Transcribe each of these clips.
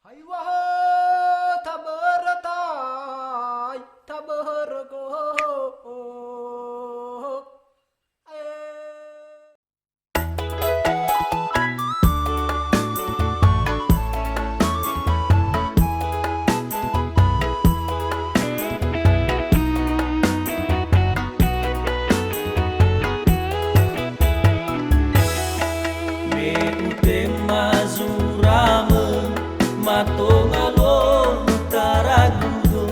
Hay waho tabaratai tabargo Matongalo taragudo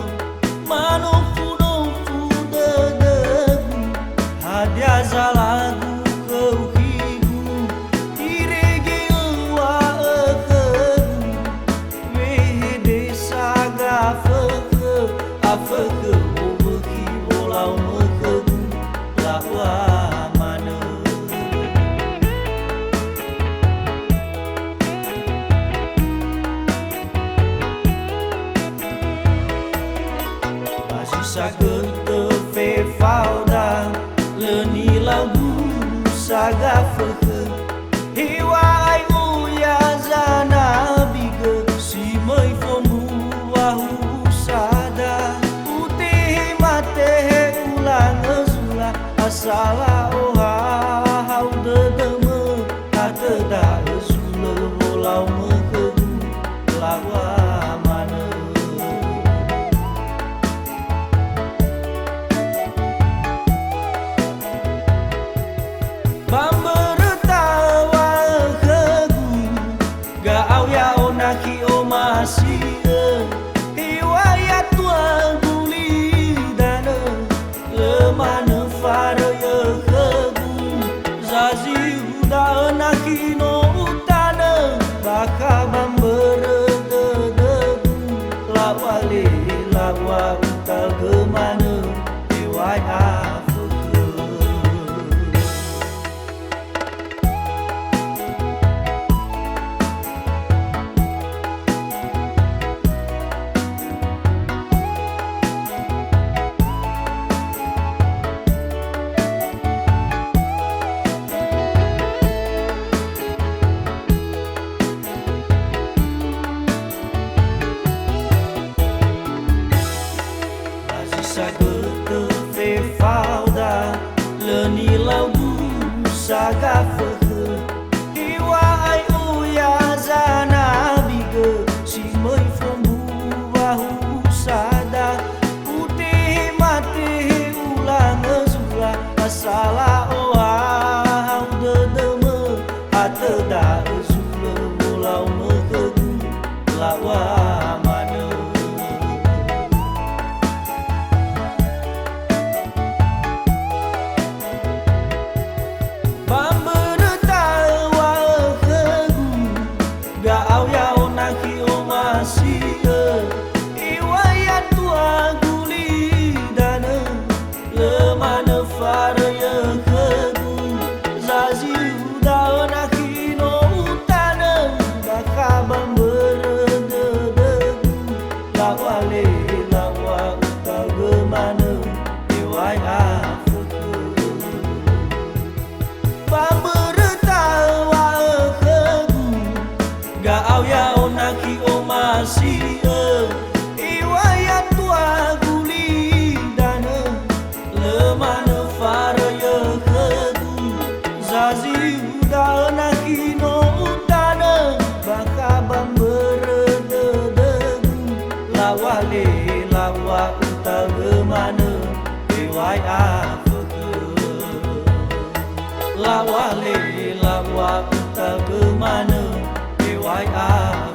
manofu dedegu hadia zalagu keuhigu irege wa ekegu wehede saga afeke obeki bolau mekegu lawa mana Sagel te fe falda leni lagu saga feke hiwa ai uya zana bige si mai fomu wahu sada utih mate ulang zula asala oha hau de deme kata da zula bolau mekegu lawa mana hiwayat tuan guli dana lemana fara ya kegu zazi uda nakino utana baka bambere dedegu lawale lawa uta gemana hiwayat Sagel te fe falda leni lagu saga feke hiwa ai uya zana bige si mai fomu wahu sada utih mate ulang zula asala oa hau de deme ate da zula bolau mekegu lawa mana hiwayat tua guli dana lemana fara ya kegu zazi uda nakino utana baka bambere dedegu lawale lawa uta gemana hiwayat feke bambere tawa kegu ga au ya onaki omasi hiwayat tua guli dana lemana fara ya kegu zazi uda nakino utana baka bambere dedegu lawale lawa uta gemana hiwayat feke lawale lawa uta gemana hiwayat